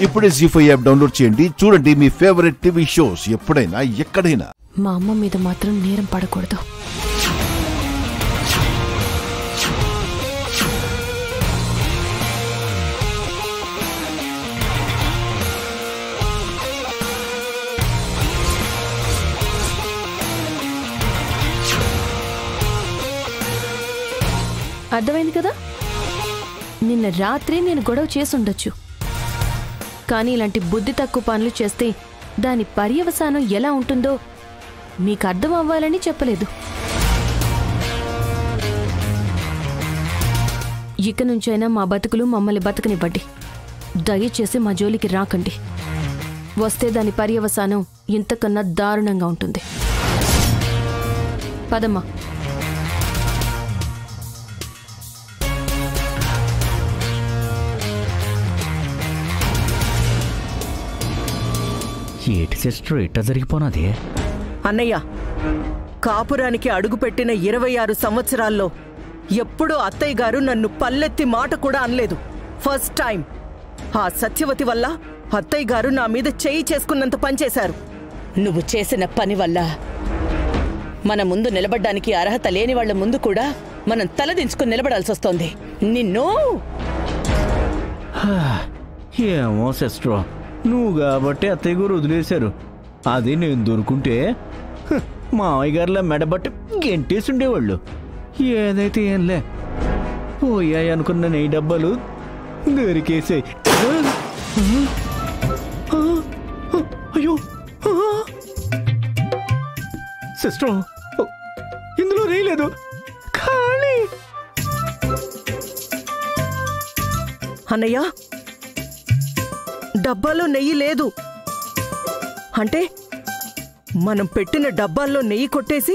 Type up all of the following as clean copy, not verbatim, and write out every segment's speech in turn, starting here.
ఇప్పుడే జీ5 app download చేయండి. చూడండి మీ ఫేవరెట్ టీవీ షోస్ ఎప్పుడైనా ఎక్కడైనా. మా అమ్మ మీద మాత్రం నేరం పడకూడదు. అర్థమైంది కదా? నిన్న రాత్రి నేను గొడవ చేసుండొచ్చు, కానీ ఇలాంటి బుద్ధి తక్కువ పనులు చేస్తే దాని పర్యవసానం ఎలా ఉంటుందో మీకు అర్థం అవ్వాలని చెప్పలేదు. ఇక నుంచైనా మా బతుకులు మమ్మల్ని బతకనివ్వండి. దయచేసి మా జోలికి రాకండి. వస్తే దాని పర్యవసానం ఇంతకన్నా దారుణంగా ఉంటుంది. పదమ్మా. ఏటి సిస్టర్ ఇట్ట జరిగిపోనాది? అన్నయ్య, కాపురానికి అడుగుపెట్టిన 26 సంవత్సరాల్లో ఎప్పుడూ అత్తయ్య గారు నన్ను పల్లెత్తి మాట కూడా అనలేదు. ఫస్ట్ టైం ఆ సత్యవతి వల్ల అత్తయ్య గారు నా మీద చేయి చేసుకున్నంత పనిచేశారు. నువ్వు చేసిన పని వల్ల మన ముందు నిలబడ్డానికి అర్హత లేని వాళ్ల ముందు కూడా మనం తలదించుకుని నిలబడాల్సి వస్తోంది. నిన్ను ఏమో సిస్టర్, నువ్వు కాబట్టి అత్తయ్య గారు వదిలేశారు. అది నేను దొరుకుంటే మావయ్య గారిలా మెడబట్టి గెంటేసి ఉండేవాళ్ళు. ఏదైతే ఏంలే, పోయాయి అనుకున్న నెయ్యి డబ్బాలు దొరికేసాయి. అయ్యో సిస్టర్, ఇందులో రేయలేదు, ఖాళీ. అన్నయ్య, డబ్బాలో నెయ్యి లేదు అంటే మనం పెట్టిన డబ్బాల్లో నెయ్యి కొట్టేసి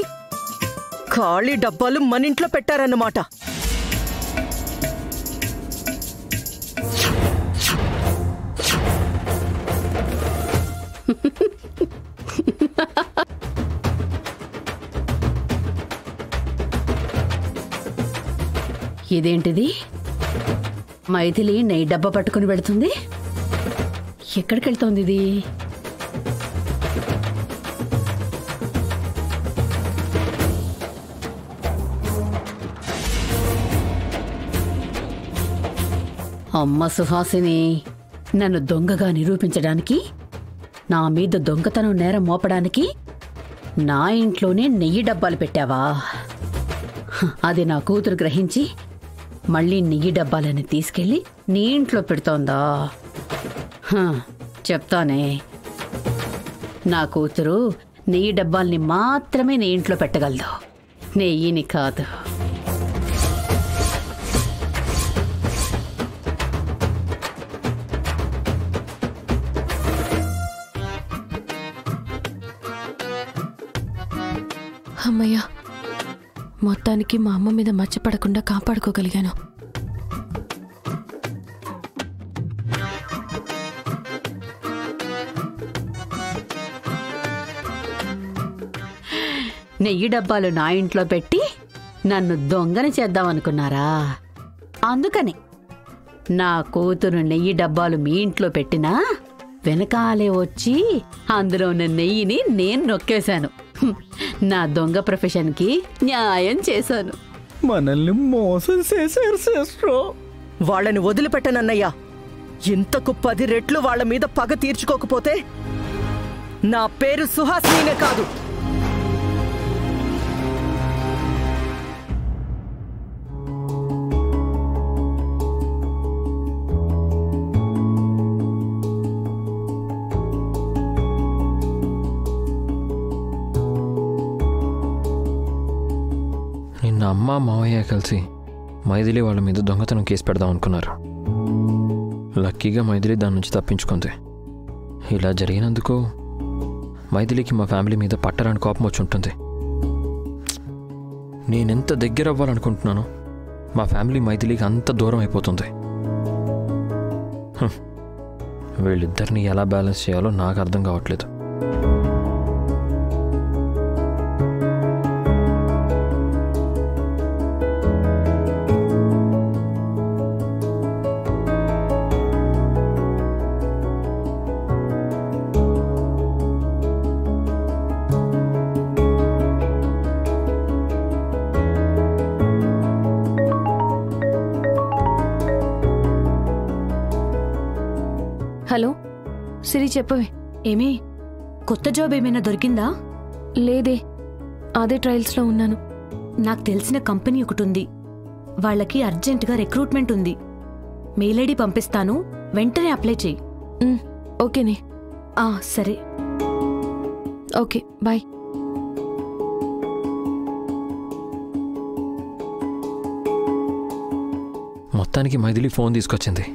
ఖాళీ డబ్బాలు మన ఇంట్లో పెట్టారన్నమాట. ఇదేంటిది? మైథిలి నెయ్యి డబ్బా పట్టుకుని పెడుతుంది. ఎక్కడికి వెళ్తోంది ఇది? అమ్మ సుహాసిని, నన్ను దొంగగా నిరూపించడానికి, నా మీద దొంగతనం నేరం మోపడానికి నా ఇంట్లోనే నెయ్యి డబ్బాలు పెట్టావా? అది నా కూతురు గ్రహించి మళ్ళీ నెయ్యి డబ్బాలని తీసుకెళ్లి నీ ఇంట్లో పెడుతోందా? చెప్తానే. నా కూతురు నెయ్యి డబ్బాల్ని మాత్రమే నీ ఇంట్లో పెట్టగలదు, నెయ్యిని కాదు. అమ్మయ్యా, మొత్తానికి మా అమ్మ మీద మచ్చపడకుండా కాపాడుకోగలిగాను. నెయ్యి డబ్బాలు నా ఇంట్లో పెట్టి నన్ను దొంగని చేద్దామనుకున్నారా? అందుకని నా కూతురు నెయ్యి డబ్బాలు మీ ఇంట్లో పెట్టినా వెనకాలే వచ్చి అందులో ఉన్న నెయ్యిని నేను నొక్కేశాను. నా దొంగ ప్రొఫెషన్కి న్యాయం చేశాను. మనల్ని మోసం చేశారు సిస్టర్. వాళ్ళని వదిలిపెట్టనన్నయ్యా. ఇంతకు 10 రెట్లు వాళ్ళ మీద పగ తీర్చుకోకపోతే నా పేరు సుహాసినినే కాదు. నిన్న అమ్మ మావయ్య కలిసి మైథిలి వాళ్ళ మీద దొంగతనం కేసు పెడదాం అనుకున్నారు. లక్కీగా మైథిలి దాని నుంచి తప్పించుకుంది. ఇలా జరిగినందుకు మైథిలికి మా ఫ్యామిలీ మీద పట్టరాని కోపం వచ్చి ఉంటుంది. నేనెంత దగ్గర అవ్వాలనుకుంటున్నానో మా ఫ్యామిలీ మైథిలికి అంత దూరం అయిపోతుంది. వీళ్ళిద్దరిని ఎలా బ్యాలెన్స్ చేయాలో నాకు అర్థం కావట్లేదు. హలో సిరి చెప్పవే. ఏమీ కొత్త జాబ్ ఏమైనా దొరికిందా? లేదే, అదే ట్రయల్స్లో ఉన్నాను. నాకు తెలిసిన కంపెనీ ఒకటి ఉంది. వాళ్ళకి అర్జెంటుగా రిక్రూట్మెంట్ ఉంది. మెయిల్ ఐడి పంపిస్తాను, వెంటనే అప్లై చెయ్యి. ఓకేనే. సరే, ఓకే, బాయ్. మొత్తానికి మైథిలి ఫోన్ తీసుకొచ్చింది.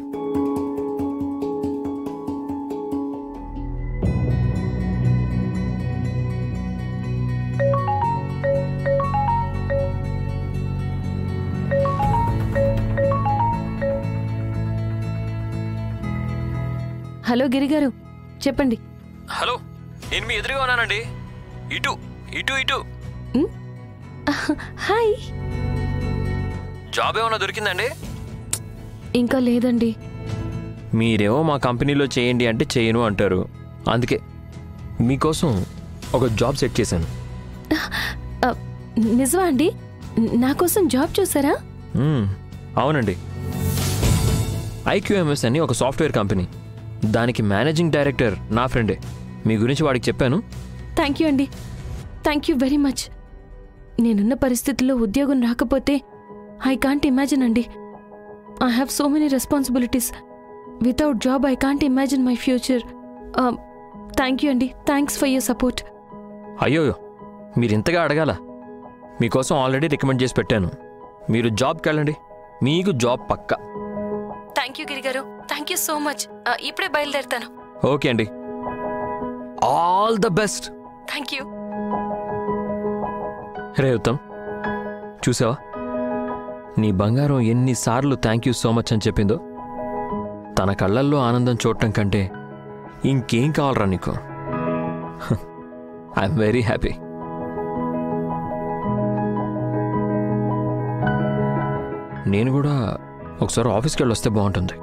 హలో గిరిగారు, చెప్పండి. హలో, నేను మీ ఎదురుగా ఉన్నానండి. ఇటు ఇటు ఇటు. హాయ్. జాబ్ ఏమైనా దొరికిందండి? ఇంకా లేదండి. మీరేమో మా కంపెనీలో చేయండి అంటే చేయను అంటారు. అందుకే మీకోసం ఒక జాబ్ సెట్ చేశాను. నిజమా అండి? నా కోసం జాబ్ చూసారా? అవునండి. IQMS అని ఒక సాఫ్ట్వేర్ కంపెనీ. దానికి మేనేజింగ్ డైరెక్టర్ నా ఫ్రెండే. మీ గురించి వాడికి చెప్పాను. థ్యాంక్ యూ అండి, థ్యాంక్ యూ వెరీ మచ్. నేనున్న పరిస్థితుల్లో ఉద్యోగం రాకపోతే ఐ కాంట్ ఇమాజిన్ అండి. I have so many responsibilities. Without job I can't imagine my future. Thank you అండి, థ్యాంక్స్ ఫర్ యువర్ సపోర్ట్. అయ్యో, మీరు ఇంతగా అడగాల. మీకోసం ఆల్రెడీ రికమెండ్ చేసి పెట్టాను. మీరు జాబ్కి వెళ్ళండి, మీకు జాబ్ పక్కా. థ్యాంక్ యూ గిరిగారు, థ్యాంక్ యూ సో మచ్. ఇప్పుడే బయలుదేరుతాను. ఓకే అండి, all the best. Thank you. రే ఉత్తమ్, చూసావా నీ బంగారం ఎన్నిసార్లు థ్యాంక్ యూ సో మచ్ అని చెప్పిందో? తన కళ్ళల్లో ఆనందం చూడటం కంటే ఇంకేం కావాలరా నీకు? I'm very happy. నేను కూడా ఒకసారి ఆఫీస్కి వెళ్ళి వస్తే బాగుంటుంది.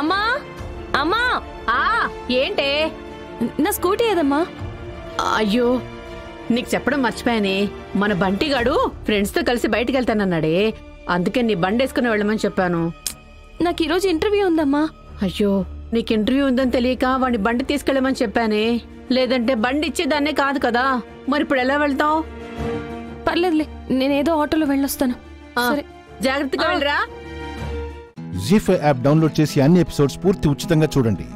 అమ్మా, అమ్మా. ఏంటే? నా స్కూటీ ఏదమ్మా? అయ్యో, నీకు చెప్పడం మర్చిపోయానే. మన బంటిగాడు ఫ్రెండ్స్తో కలిసి బయటికి వెళ్తానన్నాడే, అందుకే నీ బండి వేసుకుని వెళ్ళమని చెప్పాను. నాకు ఈరోజు ఇంటర్వ్యూ ఉందమ్మా. అయ్యో, నీకు ఇంటర్వ్యూ ఉందని తెలియక వాడిని బండి తీసుకెళ్ళమని చెప్పానే. లేదంటే బండి ఇచ్చేదాన్నే కాదు కదా. మరి ఇప్పుడు ఎలా వెళ్తావు? పర్లేదులే, నేనేదో ఆటోలో వెళ్ళొస్తాను. సరే, జాగ్రత్తగా వెళ్ళరా. జీ5 యాప్ డౌన్లోడ్ చేసి అన్ని ఎపిసోడ్స్ పూర్తి ఉచితంగా చూడండి.